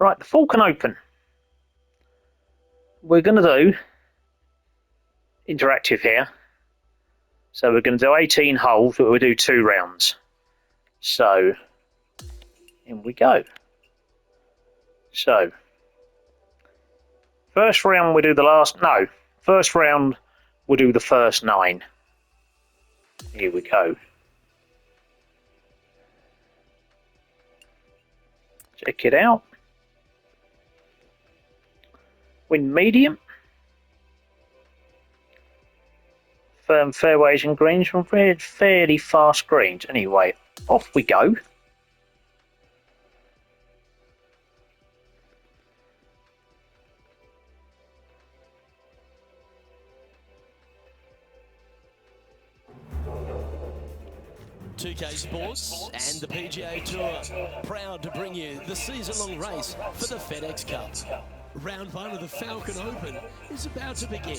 Right, the Falcon Open. We're going to do interactive here. So we're going to do 18 holes, but we'll do 2 rounds. So, in we go. So, first round we'll do first round we'll do the first 9. Here we go. Check it out. Wind medium. Firm fairways and greens from fairly fast greens. Anyway, off we go. .2K Sports and the PGA Tour proud to bring you the season-long race for the FedEx Cup. Round 1 of the Falcon Open is about to begin.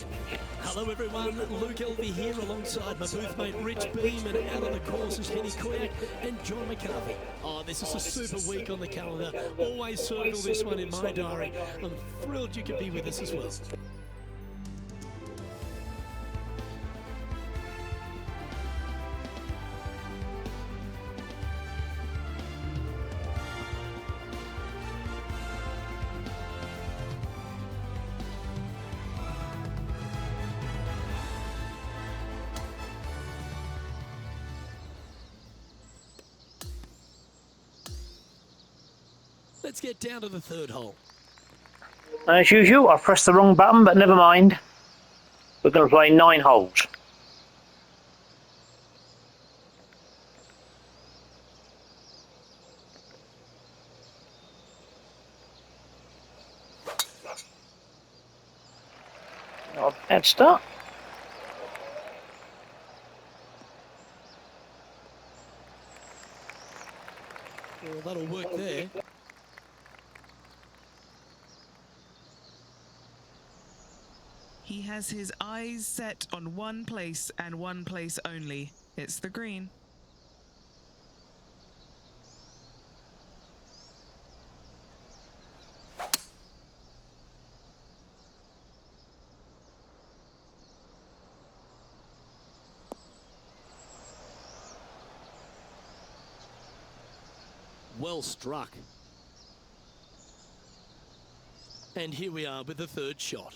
Hello everyone, Luke Elvey here alongside my booth mate Rich Beam, and out on the course is Henny Koyak and John McCarthy. Oh, this is a super week on the calendar. Always circle this one in my diary. I'm thrilled you could be with us as well. Let's get down to the 3rd hole. As usual, I pressed the wrong button, but never mind. We're going to play 9 holes. Not a bad start. Well, that'll work there. He has his eyes set on one place and one place only. It's the green. Well struck. And here we are with the 3rd shot.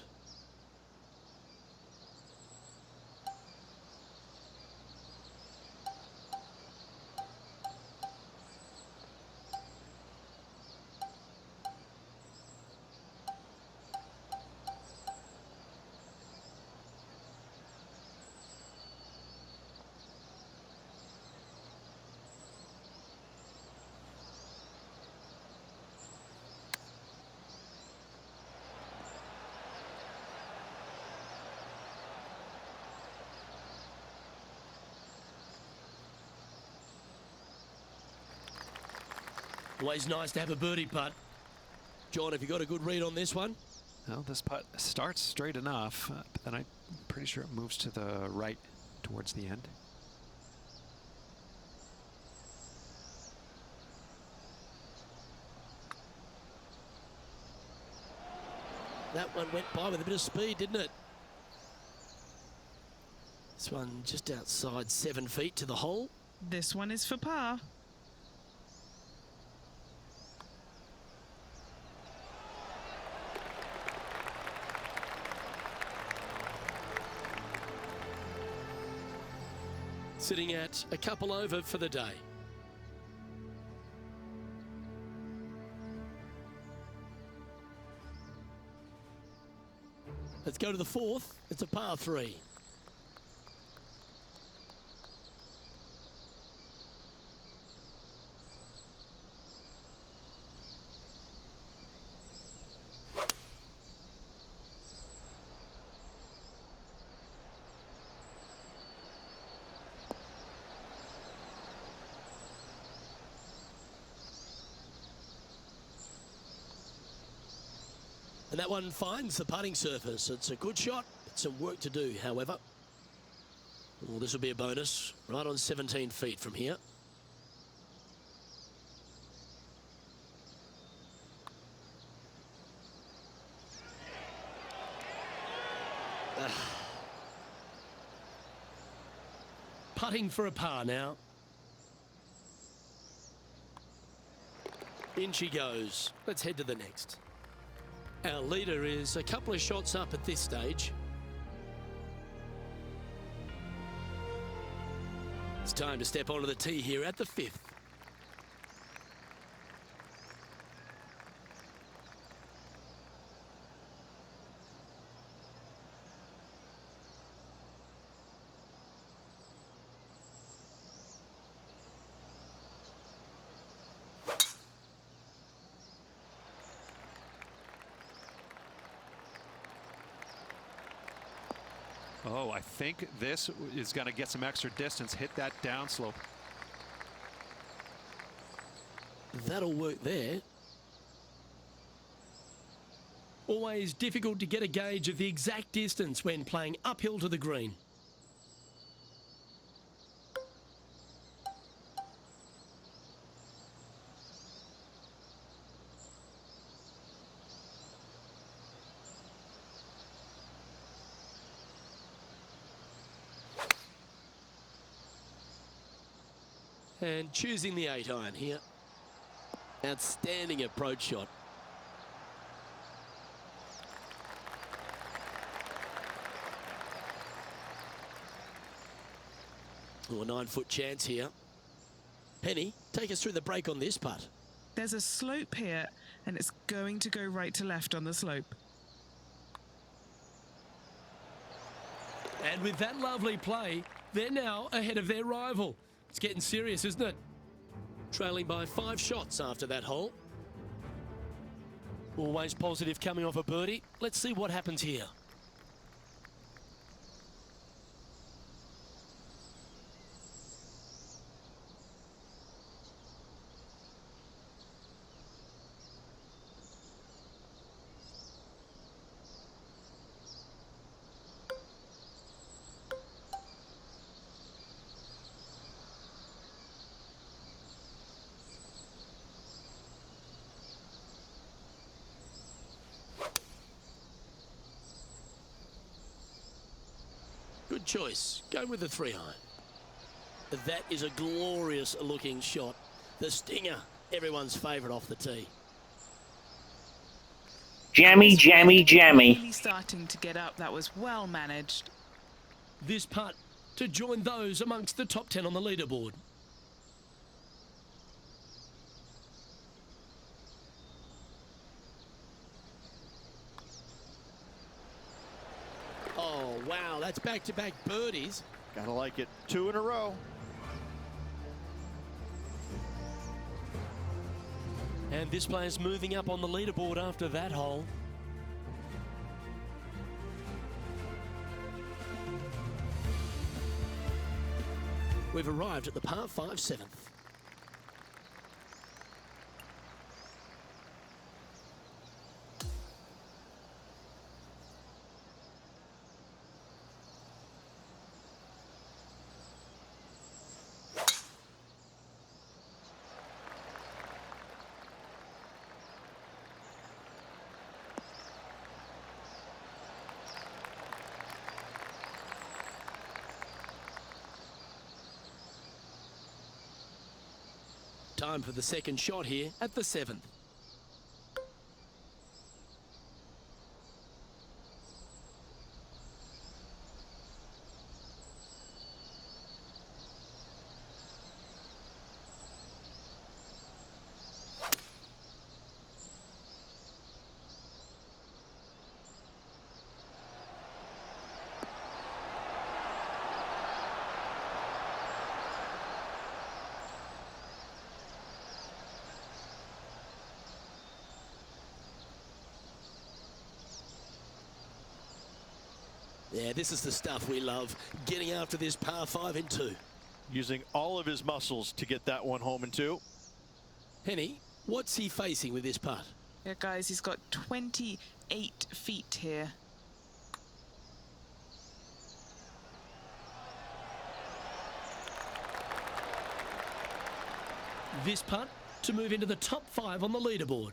Always nice to have a birdie putt. John, have you got a good read on this one? Well, this putt starts straight enough, but then I'm pretty sure it moves to the right towards the end. That one went by with a bit of speed, didn't it? This one just outside 7 feet to the hole. This one is for par. Sitting at a couple over for the day. Let's go to the 4th. It's a par 3. And that one finds the putting surface. It's a good shot. Some work to do, however. Well, this will be a bonus. Right on 17 feet from here. putting for a par now. In she goes. Let's head to the next. Our leader is a couple of shots up at this stage. It's time to step onto the tee here at the 5th. Oh, I think this is going to get some extra distance. Hit that downslope. That'll work there. Always difficult to get a gauge of the exact distance when playing uphill to the green. And choosing the 8-iron here. Outstanding approach shot. Oh, a 9-foot chance here. Penny, take us through the break on this putt. There's a slope here, and it's going to go right to left on the slope. And with that lovely play, they're now ahead of their rival. It's getting serious, isn't it? Trailing by 5 shots after that hole. Always positive coming off a birdie. Let's see what happens here. Good choice. Go with the 3-iron. That is a glorious looking shot. The stinger, everyone's favourite off the tee. Jammy, jammy, jammy. Really starting to get up. That was well managed. This putt to join those amongst the top 10 on the leaderboard. Oh, wow, that's back-to-back birdies. Gotta like it. 2 in a row. And this player's moving up on the leaderboard after that hole. We've arrived at the par 5 7th. Time for the second shot here at the 7th. Yeah, this is the stuff we love, getting after this par 5 in 2. Using all of his muscles to get that one home in 2. Henny, what's he facing with this putt? Yeah, guys, he's got 28 feet here. This putt to move into the top 5 on the leaderboard.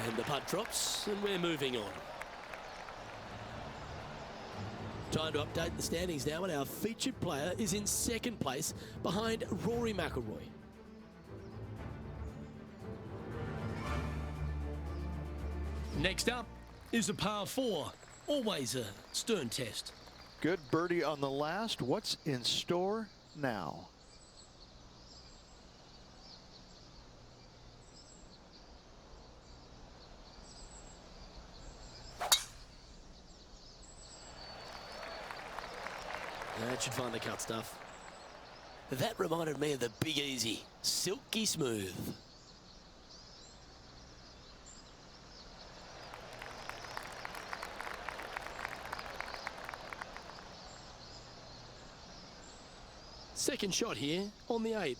And the putt drops, and we're moving on. Time to update the standings now, and our featured player is in second place behind Rory McIlroy. Next up is a par 4. Always a stern test. Good birdie on the last. What's in store now? That should find the cut stuff. That reminded me of the Big Easy. Silky smooth. Second shot here on the 8th.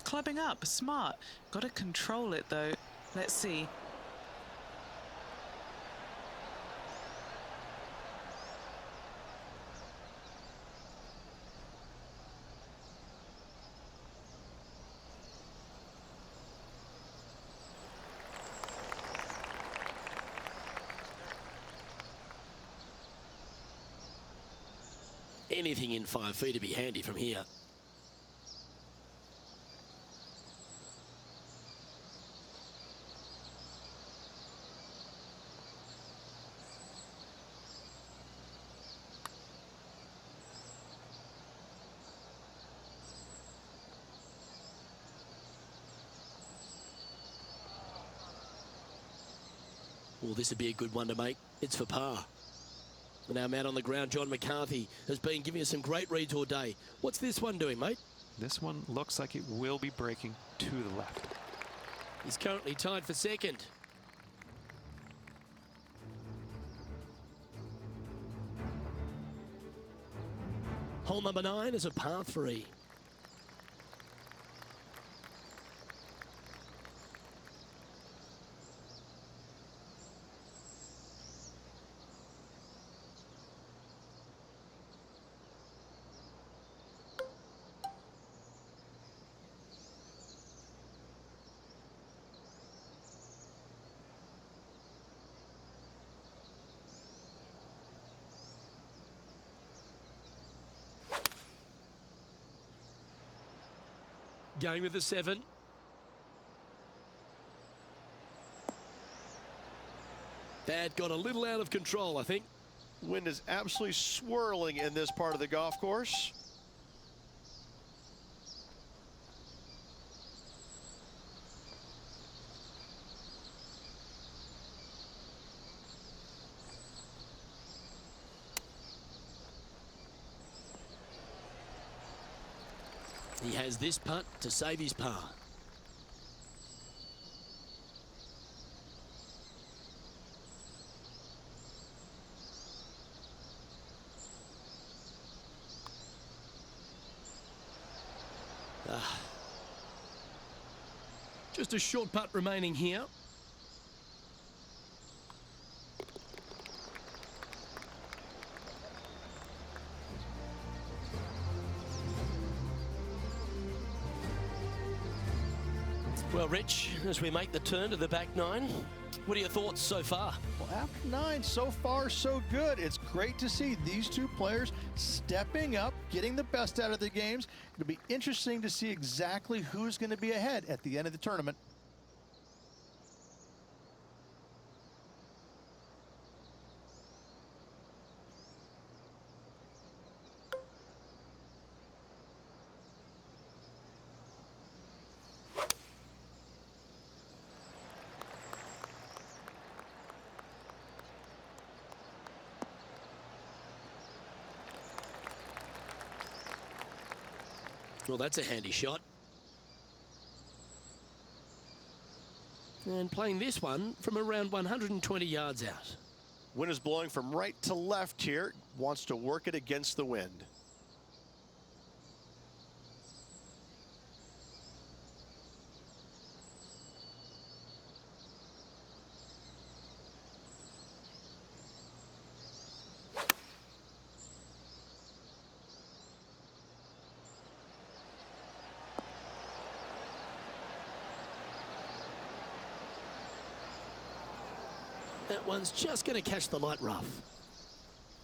Clubbing up, smart. Got to control it though. Let's see. Anything in 5 feet to be handy from here. Well, this would be a good one to make. It's for par. And our man on the ground, John McCarthy, has been giving us some great reads all day. What's this one doing, mate? This one looks like it will be breaking to the left. He's currently tied for second. Hole number 9 is a par 3. Going with the 7. That got a little out of control, I think. Wind is absolutely swirling in this part of the golf course. He has this putt to save his par. Just a short putt remaining here. Well, Rich, as we make the turn to the back 9, what are your thoughts so far? Well, after 9, so far so good. It's great to see these two players stepping up, getting the best out of the games. It'll be interesting to see exactly who's going to be ahead at the end of the tournament. Well, that's a handy shot. And playing this one from around 120 yards out. Wind is blowing from right to left here. Wants to work it against the wind. That one's just going to catch the light rough.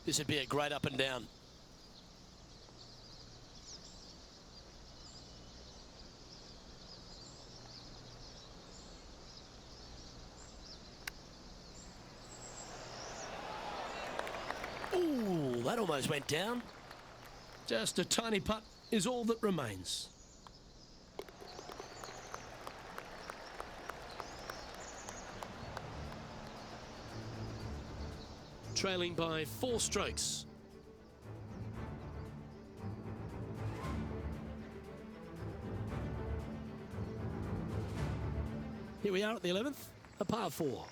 This would be a great up and down. Ooh, that almost went down. Just a tiny putt is all that remains. Trailing by 4 strokes. Here we are at the 11th, a par 4.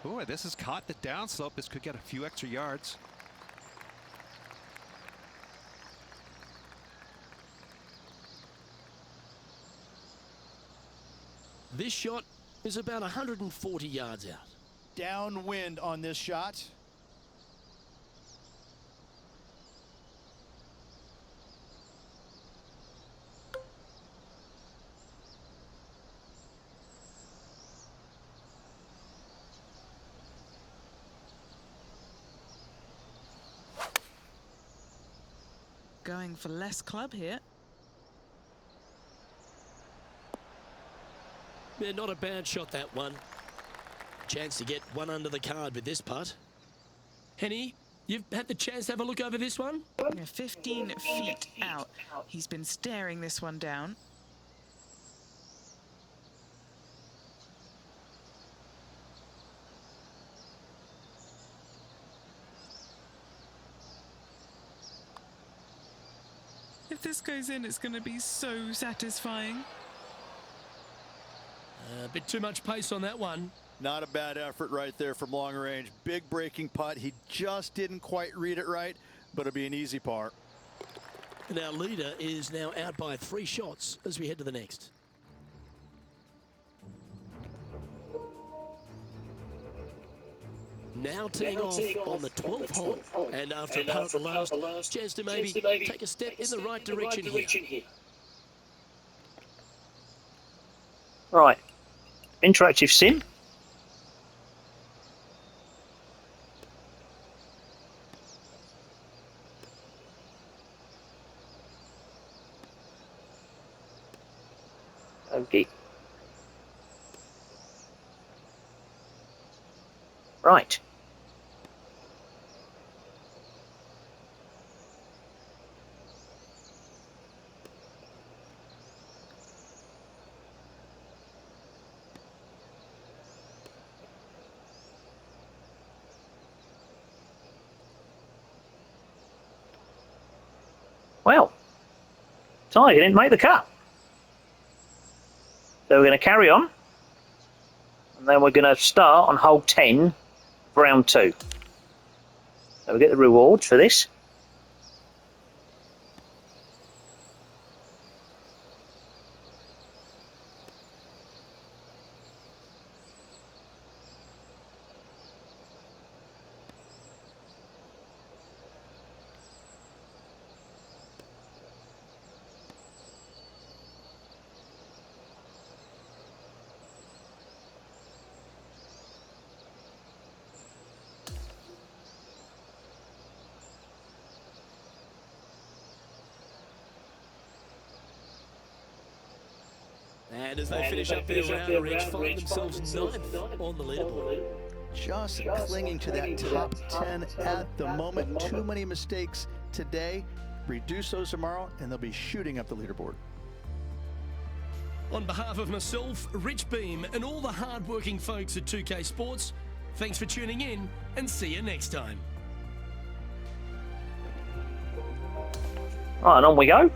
Ooh, this has caught the downslope. This could get a few extra yards. This shot is about 140 yards out. Downwind on this shot. Going for less club here. Yeah, not a bad shot, that one. Chance to get one under the card with this putt. Henny, you've had the chance to have a look over this one? Yeah, 15 feet out. He's been staring this one down. If this goes in, it's going to be so satisfying. A bit too much pace on that one. Not a bad effort right there from long range. Big breaking putt. He just didn't quite read it right, but it'll be an easy par. And our leader is now out by 3 shots as we head to the next. Now teeing off on the 12th hole. And after a putt at the last, chance to maybe take a step in the right direction here. Right. Interactive sim. Okay. Right. Well, Tiger didn't make the cut. So we're going to carry on. And then we're going to start on hole 10, round 2. So we get the rewards for this. And as they finish up their round, Rich find themselves 9th on the leaderboard. Just clinging to that top 10 at the moment. Too many mistakes today. Reduce those tomorrow, and they'll be shooting up the leaderboard. On behalf of myself, Rich Beam, and all the hard-working folks at 2K Sports, thanks for tuning in, and see you next time. Right, and on we go.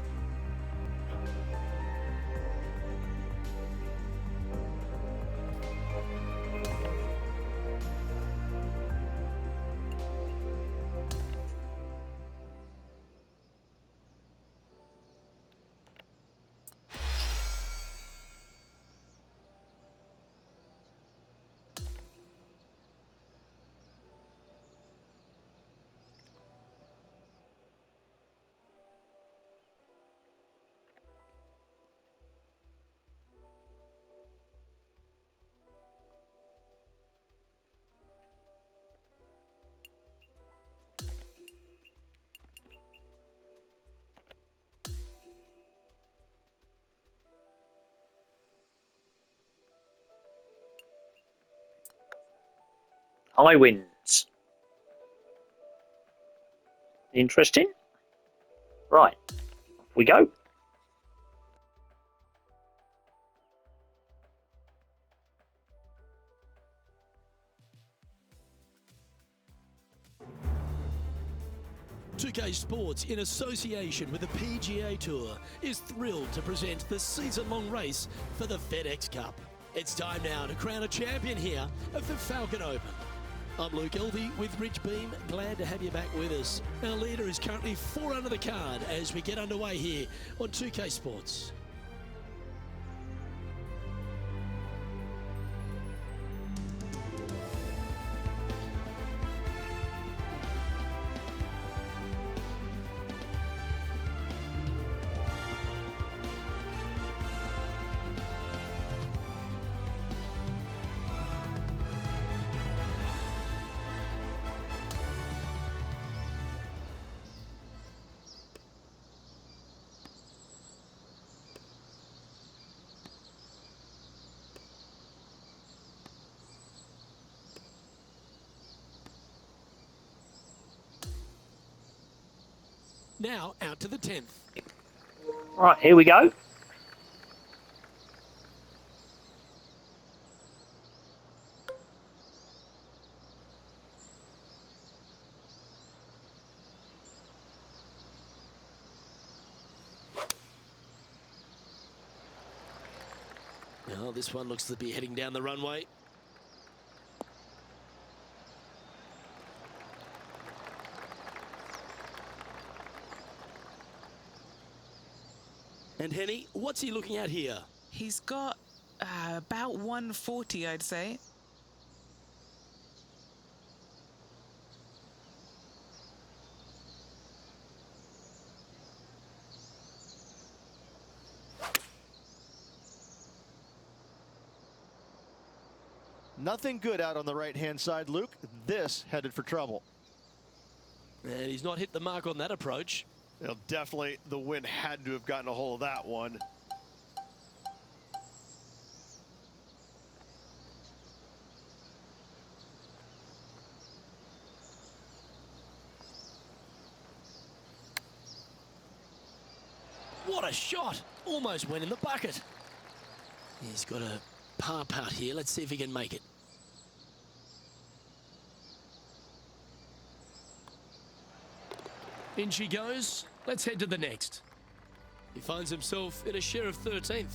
High winds. Interesting. Right, off we go. PGA Sports, in association with the PGA Tour, is thrilled to present the season-long race for the FedEx Cup. It's time now to crown a champion here of the Falcon Open. I'm Luke Elvey with Rich Beam. Glad to have you back with us. Our leader is currently 4 under the card as we get underway here on 2K Sports. Now out to the 10th. Right, here we go. Well, this one looks to be heading down the runway. And Henny, what's he looking at here? He's got about 140, I'd say. Nothing good out on the right-hand side, Luke. This headed for trouble. And he's not hit the mark on that approach. Well, definitely the wind had to have gotten a hold of that one. What a shot! Almost went in the bucket. He's got a par putt here. Let's see if he can make it. In she goes. Let's head to the next. He finds himself in a share of 13th.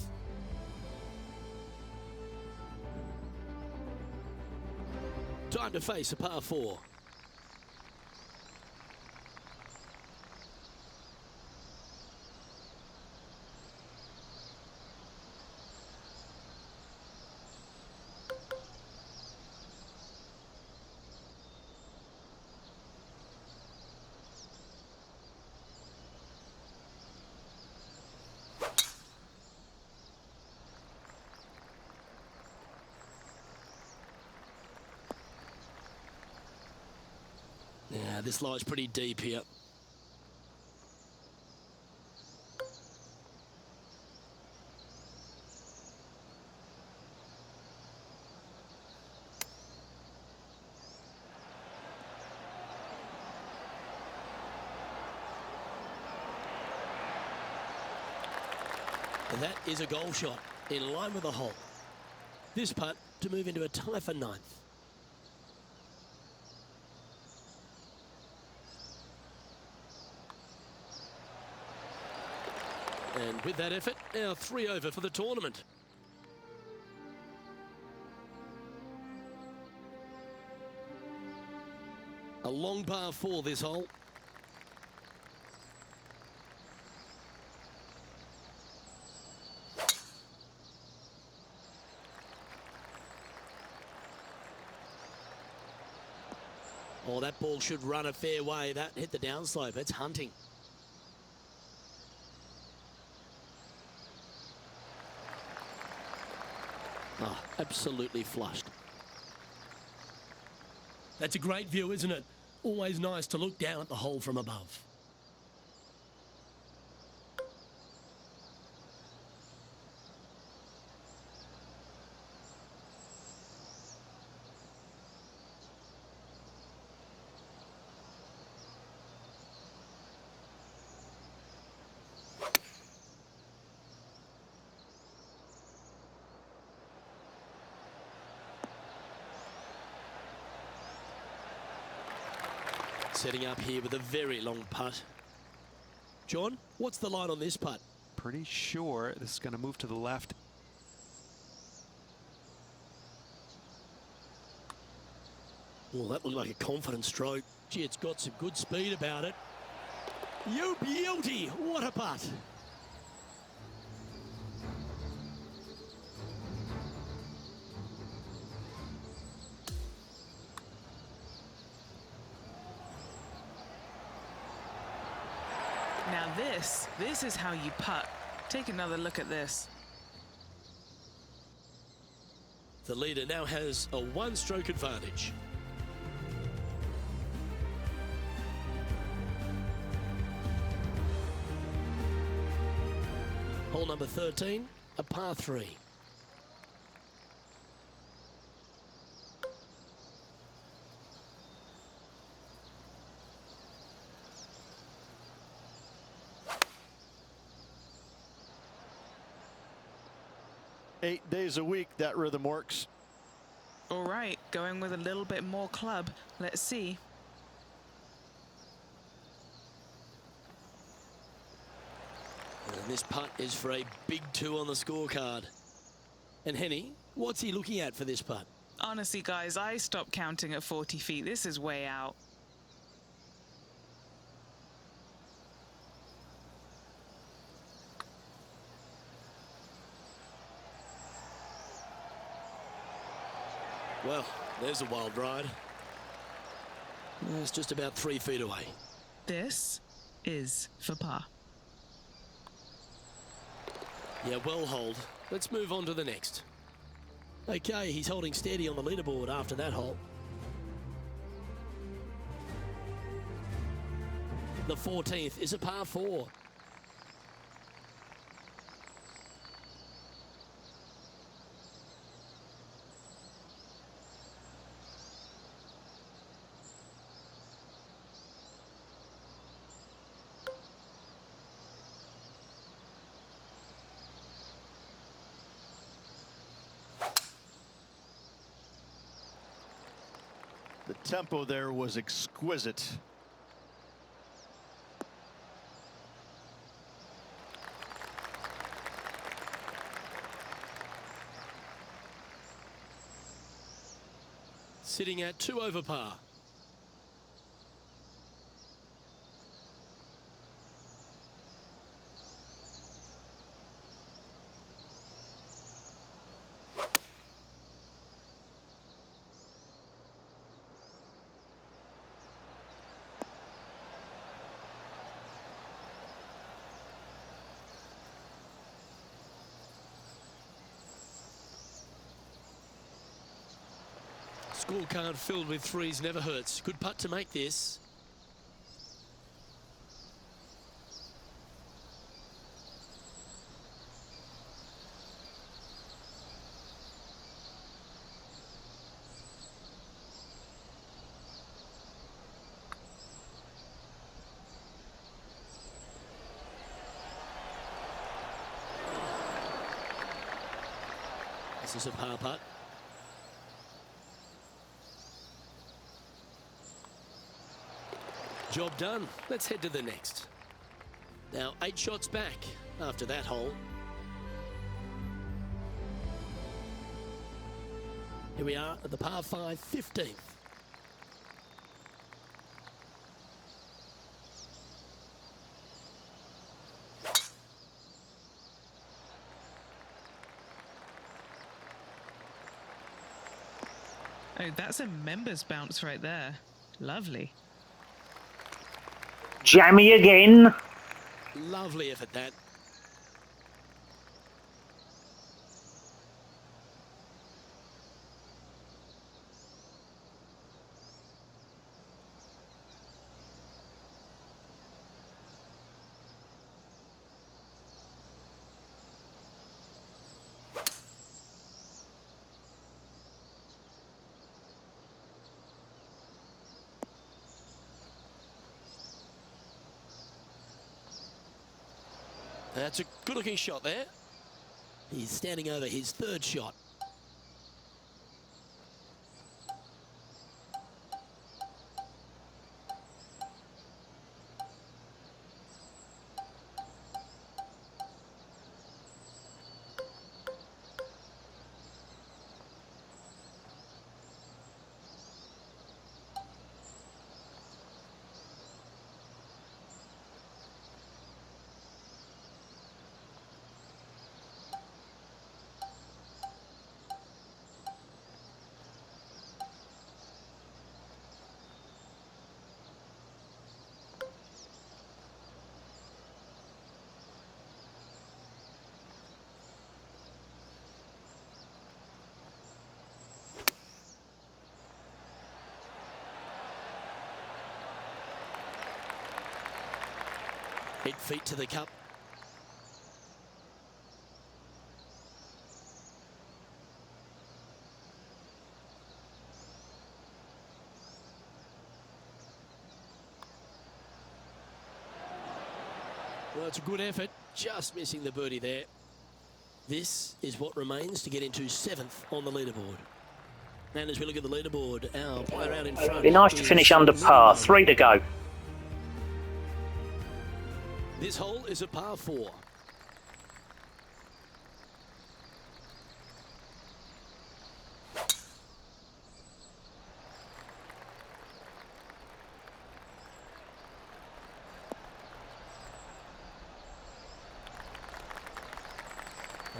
Time to face a par 4. Yeah, this lie's pretty deep here. And that is a goal shot in line with the hole. This putt to move into a tie for 9th. And with that effort, now 3 over for the tournament. A long par 4 this hole. Oh, that ball should run a fair way. That hit the downslope. It's hunting. Oh, absolutely flushed. That's a great view, isn't it? Always nice to look down at the hole from above. Setting up here with a very long putt. John, what's the line on this putt? Pretty sure this is going to move to the left. Well, that looked like a confident stroke. Gee, it's got some good speed about it. You beauty! What a putt! Now this is how you putt. Take another look at this. The leader now has a one-stroke advantage. Hole number 13, a par 3. Eight days a week, that rhythm works. All right, going with a little bit more club. Let's see. And this putt is for a big 2 on the scorecard. And Henny, what's he looking at for this putt? Honestly, guys, I stopped counting at 40 feet. This is way out. Well, there's a wild ride. It's just about 3 feet away. This is for par. Yeah, well hold. Let's move on to the next. Okay, he's holding steady on the leaderboard after that hole. The 14th is a par 4. The tempo there was exquisite. Sitting at 2 over par. Scorecard filled with 3s never hurts. Good putt to make this. This is a par putt. Job done. Let's head to the next. Now 8 shots back after that hole. Here we are at the par 5 15th. Oh, that's a members bounce right there. Lovely. Jammy again. Lovely effort that. That's a good-looking shot there. He's standing over his 3rd shot. 8 feet to the cup. Well, it's a good effort, just missing the birdie there. This is what remains to get into 7th on the leaderboard. And as we look at the leaderboard, our player out in front. Be nice to finish under par. 3 to go. This hole is a par 4.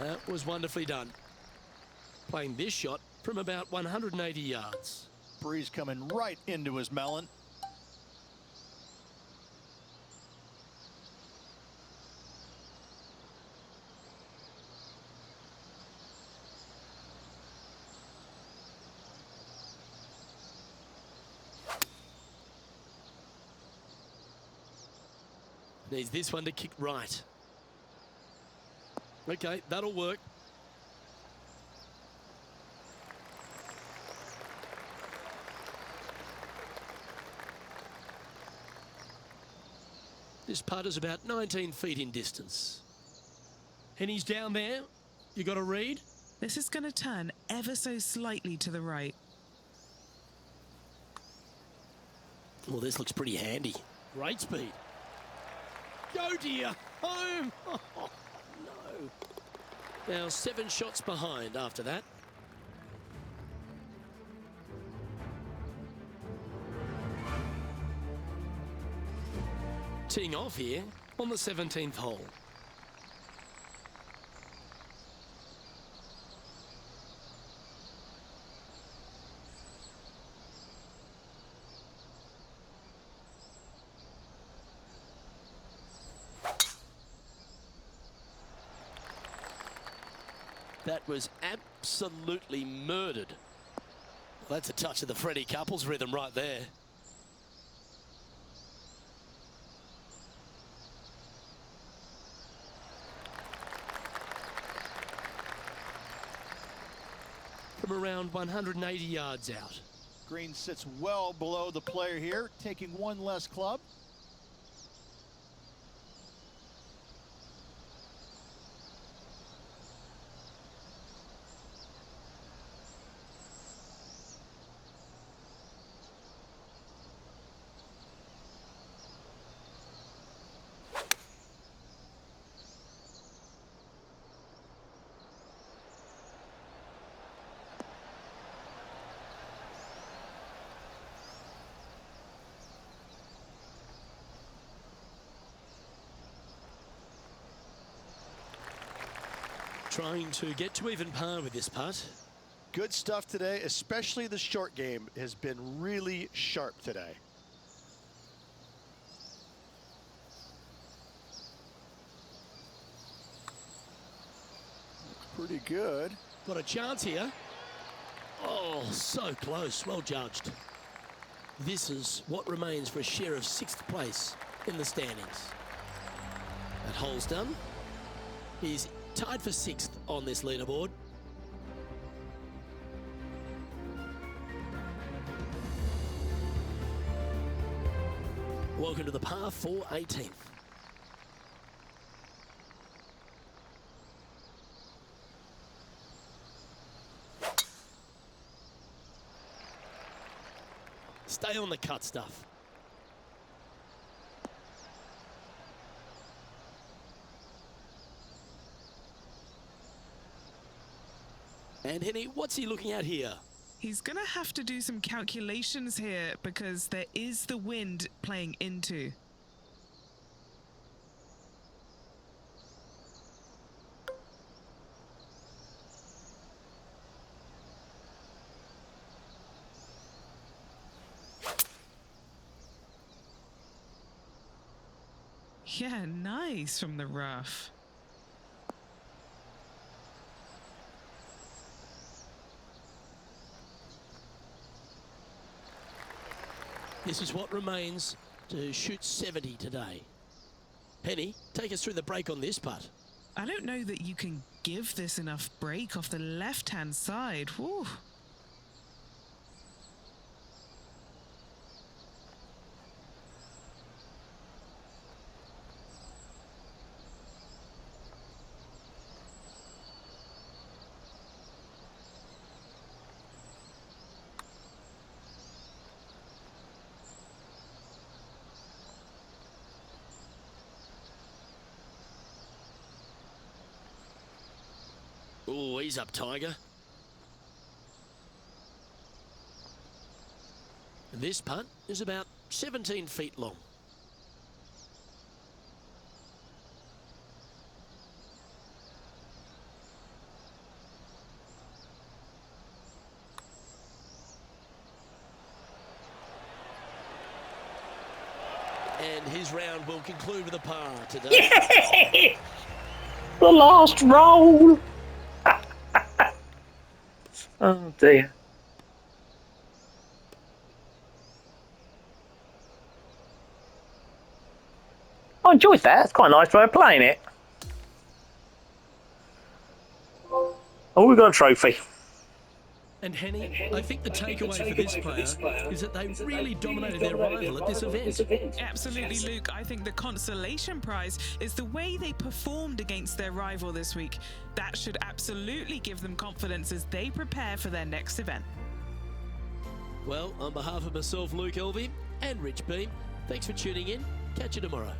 That was wonderfully done. Playing this shot from about 180 yards. Breeze coming right into his melon. Needs this one to kick right. Okay, that'll work. This putt is about 19 feet in distance. Henny's down there. You got a read? This is going to turn ever so slightly to the right. Well, this looks pretty handy. Great speed. Go to your home. Oh, no. Now 7 shots behind after that. Teeing off here on the 17th hole. That was absolutely murdered. Well, that's a touch of the Freddie Couples rhythm right there. From around 180 yards out. Green sits well below the player here, taking one less club. Trying to get to even par with this putt. Good stuff today, especially the short game has been really sharp today. Pretty good. Got a chance here. Oh, so close. Well judged. This is what remains for a share of 6th place in the standings. That hole's done. He's tied for 6th on this leaderboard. Welcome to the par 4 18th. Stay on the cut stuff. And Henny, what's he looking at here? He's going to have to do some calculations here because there is the wind playing into. Yeah, nice from the rough. This is what remains to shoot 70 today. Penny, take us through the break on this putt. I don't know that you can give this enough break off the left-hand side. Whew. Oh, he's up, Tiger. This putt is about 17 feet long. And his round will conclude with a par today. Yeah! The last roll! Oh dear. I enjoyed that. It's quite a nice way of playing it. Oh, we got a trophy. And Henny, I think the takeaway for this player is that they really dominated their rival at this event. Absolutely, Luke. I think the consolation prize is the way they performed against their rival this week. That should absolutely give them confidence as they prepare for their next event. Well, on behalf of myself, Luke Elvey, and Rich Beam, thanks for tuning in. Catch you tomorrow.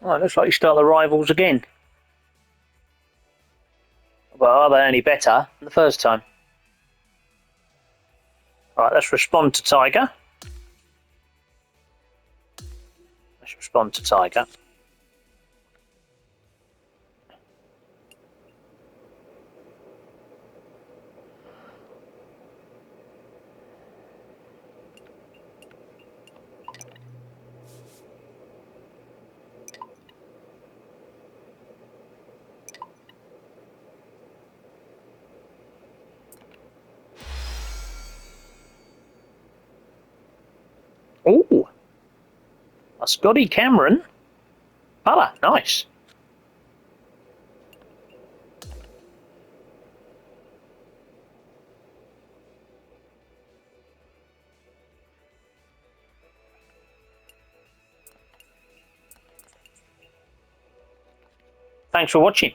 Oh, it looks like you start the rivals again. Well, are they any better than the first time? Alright, let's respond to Tiger. Let's respond to Tiger. Ooh, a Scotty Cameron. Putter, nice. Thanks for watching.